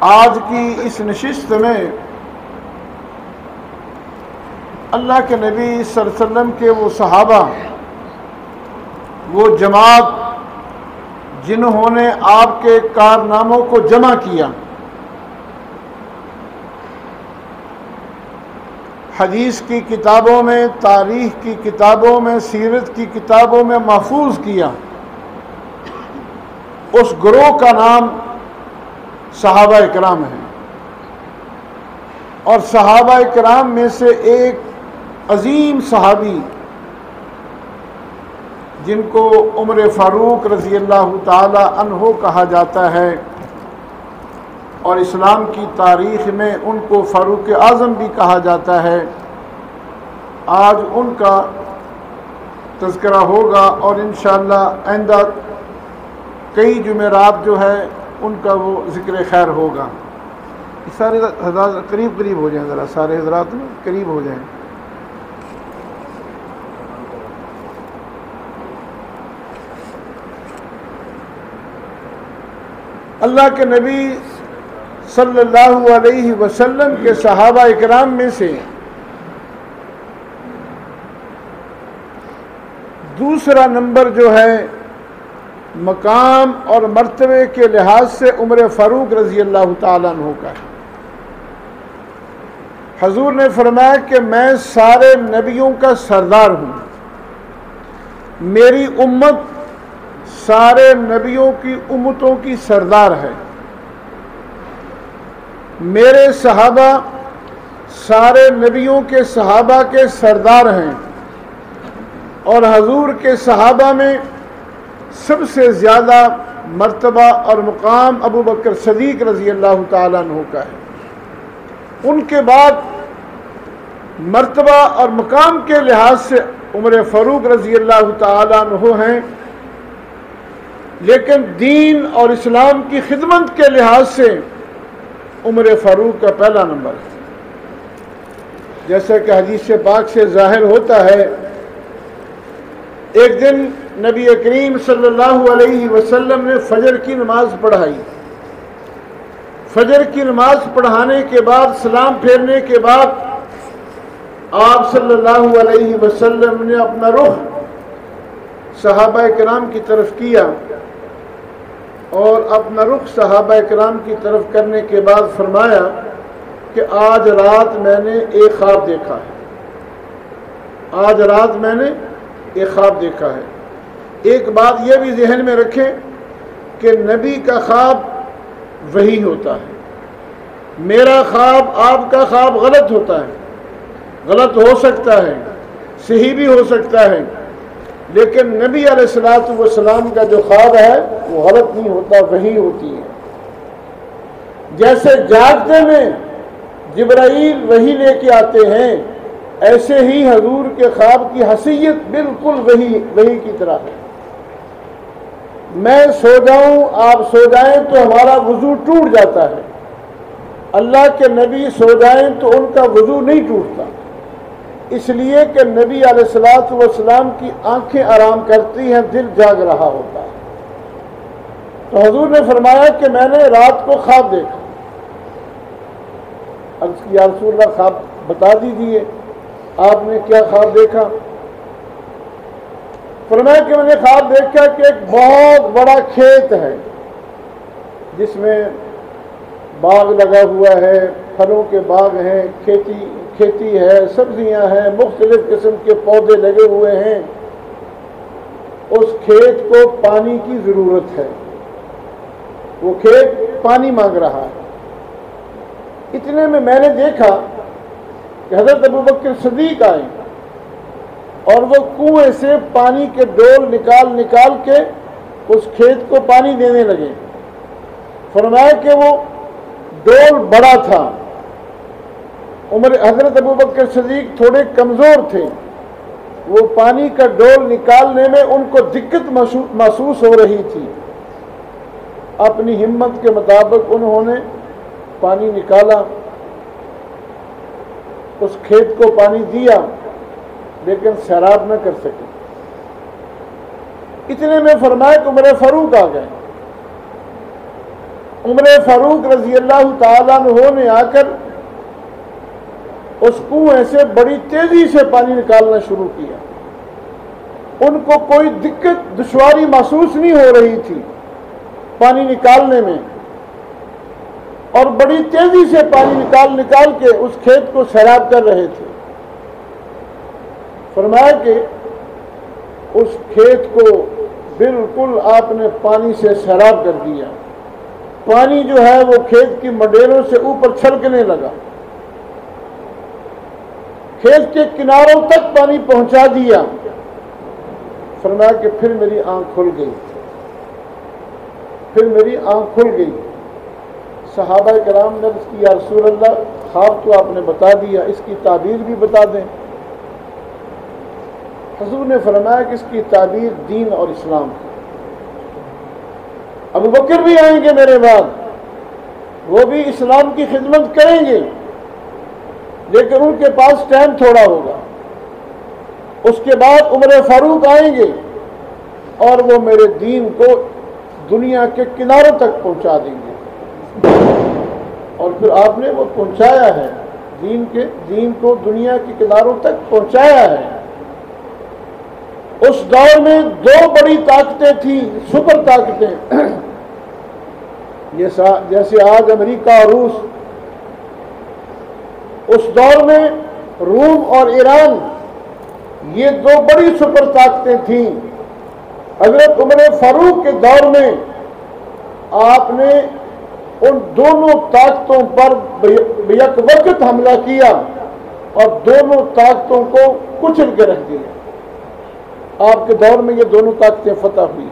आज की इस नशिस्त में अल्लाह के नबी सल्लल्लाहु अलैहि वसल्लम के वो सहाबा, वो जमात जिन्होंने आपके कारनामों को जमा किया, हदीस की किताबों में, तारीख़ की किताबों में, सीरत की किताबों में महफूज किया, उस ग्रोह का नाम सहाबा इकराम है। और सहाबा इकराम में से एक अजीम सहाबी जिनको उमर फ़ारूक रज़ी अल्लाह ताला अन्हो कहा जाता है और इस्लाम की तारीख़ में उनको फ़ारूक आज़म भी कहा जाता है, आज उनका तज़किरा होगा और इंशाअल्लाह आइंदा कई जुमेरात जो है उनका वो ज़िक्र खैर होगा। सारे हज़रात करीब करीब हो जाएं, ज़रा सारे हज़रात में करीब हो जाएं। अल्लाह के नबी सल्लल्लाहु अलैहि वसल्लम के सहाबा इकराम में से दूसरा नंबर जो है मकाम और मर्तबे के लिहाज से उमर फ़ारूक रज़ी अल्लाह ताला अन्हु का है। हजूर ने फरमाया कि मैं सारे नबियों का सरदार हूँ, मेरी उम्मत सारे नबियों की उम्मतों की सरदार है, मेरे सहाबा सारे नबियों के सहाबा के सरदार हैं और हजूर के सहाबा में सबसे ज़्यादा मर्तबा और मुकाम अबू बकर सदीक रज़ी अल्लाह ताला अन्हु का है। उनके बाद मर्तबा और मुकाम के लिहाज से उमर फ़ारूक रज़ी अल्लाह ताला अन्हु हैं, लेकिन दीन और इस्लाम की खिदमत के लिहाज से उमर फ़ारूक का पहला नंबर है। जैसा कि हदीस पाक से ज़ाहिर होता है, एक दिन नबी करीम सल्लल्लाहु अलैहि वसल्लम ने फजर की नमाज पढ़ाई। फजर की नमाज पढ़ाने के बाद, सलाम फेरने के बाद आप सल्लल्लाहु अलैहि वसल्लम ने अपना रुख सहाबा किराम की तरफ किया और अपना रुख सहाबा किराम की तरफ करने के बाद फरमाया कि आज रात मैंने एक ख्वाब देखा है, आज रात मैंने एक ख्वाब देखा है। एक बात यह भी जहन में रखें कि नबी का ख्वाब वही होता है, मेरा ख्वाब आपका ख्वाब गलत होता है, गलत हो सकता है, सही भी हो सकता है, लेकिन नबी अलैहिस्सलातु वस्सलाम का जो ख्वाब है वो गलत नहीं होता, वही होती है। जैसे जागते में जिब्राईल वही लेके आते हैं, ऐसे ही हजूर के ख्वाब की हसीयत बिल्कुल वही की तरह है। मैं सो जाऊं, आप सो जाएं तो हमारा वजू टूट जाता है, अल्लाह के नबी सो जाएं तो उनका वजू नहीं टूटता, इसलिए कि नबी अलैहिस्सलातु वस्सलाम की आंखें आराम करती हैं, दिल जाग रहा होता है। तो हजूर ने फरमाया कि मैंने रात को ख्वाब देखा। अर्ज़ किया, या रसूल अल्लाह ख्वाब बता दीजिए, आपने क्या ख्वाब देखा? फरमाया कि मैंने ख्वाब देखा कि एक बहुत बड़ा खेत है जिसमें बाग लगा हुआ है, फलों के बाग हैं, खेती है, सब्जियां हैं, मुख्तलिफ किस्म के पौधे लगे हुए हैं। उस खेत को पानी की ज़रूरत है, वो खेत पानी मांग रहा है। इतने में मैंने देखा कि हज़रत अबू बकर सदीक आए और वो कुएं से पानी के डोल निकाल के उस खेत को पानी देने लगे। फरमाया कि वो डोल बड़ा था। हज़रत अबू बकर सदीक थोड़े कमज़ोर थे, वो पानी का डोल निकालने में उनको दिक्कत महसूस हो रही थी। अपनी हिम्मत के मुताबिक उन्होंने पानी निकाला, उस खेत को पानी दिया, लेकिन सैराब न कर सके। इतने में फरमाया कि उमर फारूक आ गए। उमर फारूक रजी अल्लाह ताला अन्हु ने आकर उस कुएं से बड़ी तेजी से पानी निकालना शुरू किया। उनको कोई दिक्कत दुश्वारी महसूस नहीं हो रही थी पानी निकालने में, और बड़ी तेजी से पानी निकाल के उस खेत को सैराब कर रहे थे। फरमाया कि उस खेत को बिल्कुल आपने पानी से सैराब कर दिया। पानी जो है वो खेत की मंडेरों से ऊपर छलकने लगा, खेत के किनारों तक पानी पहुंचा दिया। फरमाया कि फिर मेरी आंख खुल गई, फिर मेरी आंख खुल गई। सहाबा कराम ने अर्ज़ की, या रसूल अल्लाह, ख्वाब तो आपने बता दिया, इसकी ताबीर भी बता दें। हुज़ूर ने फरमाया कि इसकी ताबीर दीन और इस्लाम। अबू बकर भी आएंगे मेरे बाद, वो भी इस्लाम की खिदमत करेंगे, लेकिन उनके पास टाइम थोड़ा होगा। उसके बाद उमर फारूक आएंगे और वो मेरे दीन को दुनिया के किनारों तक पहुंचा देंगे। और फिर आपने वो पहुंचाया है, दीन को दुनिया के किनारों तक पहुंचाया है। उस दौर में दो बड़ी ताकतें थी, सुपर ताकतें, जैसे आज अमेरिका और रूस। उस दौर में रूम और ईरान, ये दो बड़ी सुपर ताकतें थीं। हज़रत उमर फारूक के दौर में आपने उन दोनों ताकतों पर एक वक्त हमला किया और दोनों ताकतों को कुचल के रख दिया। आपके दौर में ये दोनों ताकतें फतह हुई।